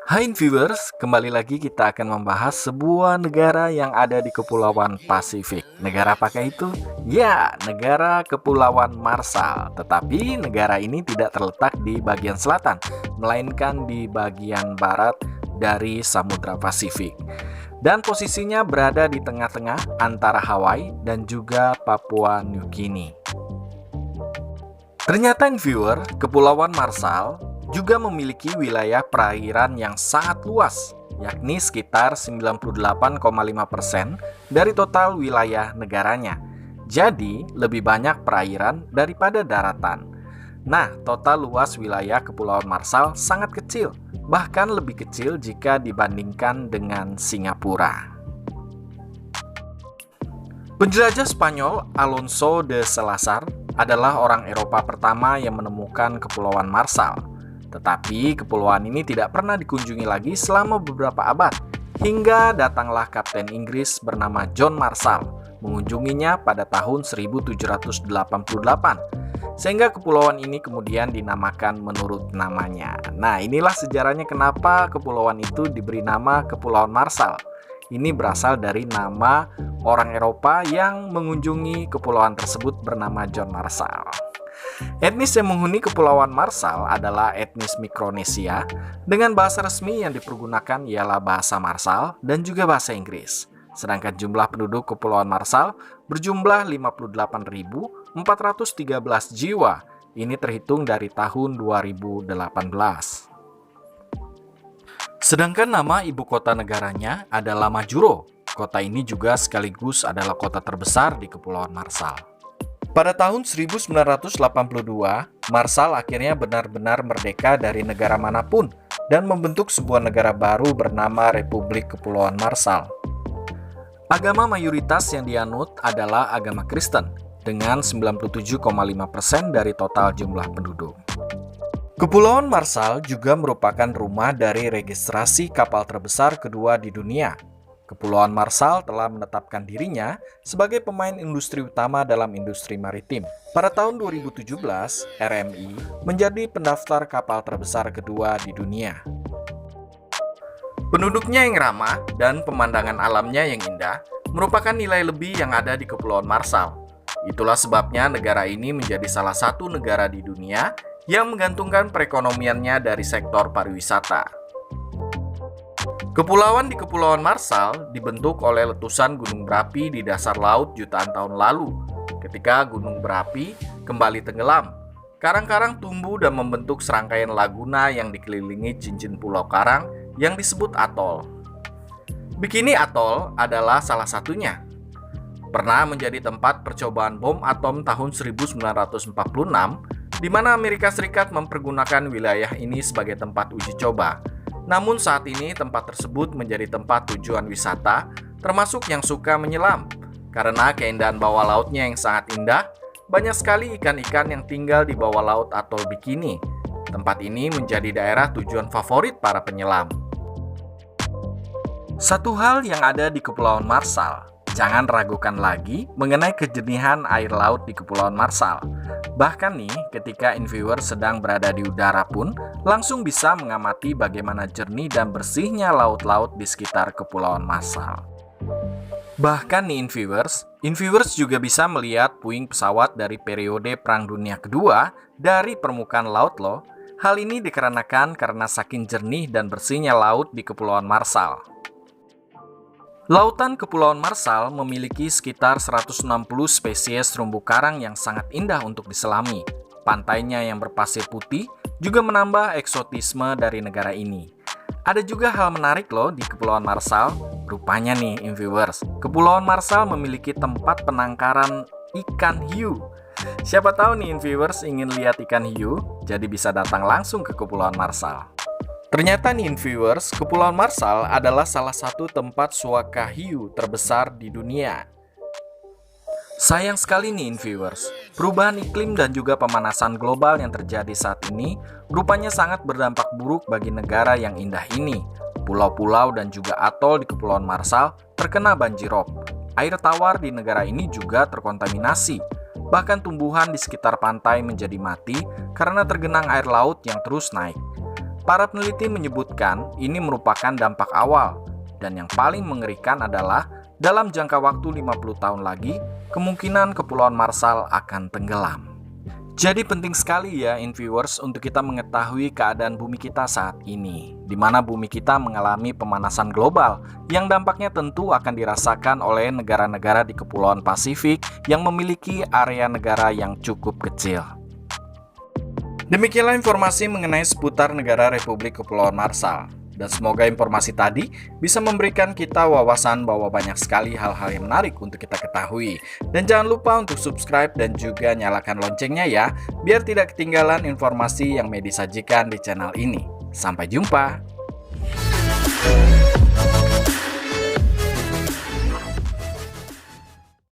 Hai viewers, kembali lagi kita akan membahas sebuah negara yang ada di Kepulauan Pasifik. Negara apakah itu? Ya, negara Kepulauan Marshall. Tetapi negara ini tidak terletak di bagian selatan, melainkan di bagian barat dari Samudra Pasifik. Dan posisinya berada di tengah-tengah antara Hawaii dan juga Papua New Guinea. Ternyata viewer, Kepulauan Marshall juga memiliki wilayah perairan yang sangat luas, yakni sekitar 98,5% dari total wilayah negaranya. Jadi, lebih banyak perairan daripada daratan. Nah, total luas wilayah Kepulauan Marshall sangat kecil, bahkan lebih kecil jika dibandingkan dengan Singapura. Penjelajah Spanyol Alonso de Salazar adalah orang Eropa pertama yang menemukan Kepulauan Marshall. Tetapi kepulauan ini tidak pernah dikunjungi lagi selama beberapa abad, hingga datanglah Kapten Inggris bernama John Marshall mengunjunginya pada tahun 1788, sehingga kepulauan ini kemudian dinamakan menurut namanya. Nah, inilah sejarahnya kenapa kepulauan itu diberi nama Kepulauan Marshall. Ini berasal dari nama orang Eropa yang mengunjungi kepulauan tersebut bernama John Marshall. Etnis yang menghuni Kepulauan Marshall adalah etnis Mikronesia, dengan bahasa resmi yang dipergunakan ialah bahasa Marshall dan juga bahasa Inggris. Sedangkan jumlah penduduk Kepulauan Marshall berjumlah 58.413 jiwa. Ini terhitung dari tahun 2018. Sedangkan nama ibu kota negaranya adalah Majuro. Kota ini juga sekaligus adalah kota terbesar di Kepulauan Marshall. Pada tahun 1982, Marshall akhirnya benar-benar merdeka dari negara manapun dan membentuk sebuah negara baru bernama Republik Kepulauan Marshall. Agama mayoritas yang dianut adalah agama Kristen dengan 97,5% dari total jumlah penduduk. Kepulauan Marshall juga merupakan rumah dari registrasi kapal terbesar kedua di dunia. Kepulauan Marshall telah menetapkan dirinya sebagai pemain industri utama dalam industri maritim. Pada tahun 2017, RMI menjadi pendaftar kapal terbesar kedua di dunia. Penduduknya yang ramah dan pemandangan alamnya yang indah merupakan nilai lebih yang ada di Kepulauan Marshall. Itulah sebabnya negara ini menjadi salah satu negara di dunia yang menggantungkan perekonomiannya dari sektor pariwisata. Kepulauan di Kepulauan Marshall dibentuk oleh letusan gunung berapi di dasar laut jutaan tahun lalu. Ketika gunung berapi kembali tenggelam, karang-karang tumbuh dan membentuk serangkaian laguna yang dikelilingi cincin pulau karang yang disebut atol. Bikini Atoll adalah salah satunya. Pernah menjadi tempat percobaan bom atom tahun 1946, di mana Amerika Serikat mempergunakan wilayah ini sebagai tempat uji coba. Namun saat ini tempat tersebut menjadi tempat tujuan wisata, termasuk yang suka menyelam. Karena keindahan bawah lautnya yang sangat indah, banyak sekali ikan-ikan yang tinggal di bawah laut atol Bikini. Tempat ini menjadi daerah tujuan favorit para penyelam. Satu hal yang ada di Kepulauan Marshall, jangan ragukan lagi mengenai kejernihan air laut di Kepulauan Marshall. Bahkan nih, ketika viewer sedang berada di udara pun, langsung bisa mengamati bagaimana jernih dan bersihnya laut-laut di sekitar Kepulauan Marshall. Bahkan nih viewers juga bisa melihat puing pesawat dari periode Perang Dunia Kedua dari permukaan laut loh. Hal ini dikarenakan karena saking jernih dan bersihnya laut di Kepulauan Marshall. Lautan Kepulauan Marshall memiliki sekitar 160 spesies terumbu karang yang sangat indah untuk diselami. Pantainya yang berpasir putih juga menambah eksotisme dari negara ini. Ada juga hal menarik loh di Kepulauan Marshall. Rupanya nih, viewers, Kepulauan Marshall memiliki tempat penangkaran ikan hiu. Siapa tahu nih, viewers ingin lihat ikan hiu, jadi bisa datang langsung ke Kepulauan Marshall. Ternyata nih viewers, Kepulauan Marshall adalah salah satu tempat suaka hiu terbesar di dunia. Sayang sekali nih viewers, perubahan iklim dan juga pemanasan global yang terjadi saat ini rupanya sangat berdampak buruk bagi negara yang indah ini. Pulau-pulau dan juga atol di Kepulauan Marshall terkena banjirop. Air tawar di negara ini juga terkontaminasi. Bahkan tumbuhan di sekitar pantai menjadi mati karena tergenang air laut yang terus naik. Para peneliti menyebutkan ini merupakan dampak awal, dan yang paling mengerikan adalah dalam jangka waktu 50 tahun lagi, kemungkinan Kepulauan Marshall akan tenggelam. Jadi penting sekali ya Inviewers untuk kita mengetahui keadaan bumi kita saat ini, di mana bumi kita mengalami pemanasan global yang dampaknya tentu akan dirasakan oleh negara-negara di Kepulauan Pasifik yang memiliki area negara yang cukup kecil. Demikianlah informasi mengenai seputar negara Republik Kepulauan Marshall. Dan semoga informasi tadi bisa memberikan kita wawasan bahwa banyak sekali hal-hal yang menarik untuk kita ketahui. Dan jangan lupa untuk subscribe dan juga nyalakan loncengnya ya, biar tidak ketinggalan informasi yang Medi sajikan di channel ini. Sampai jumpa!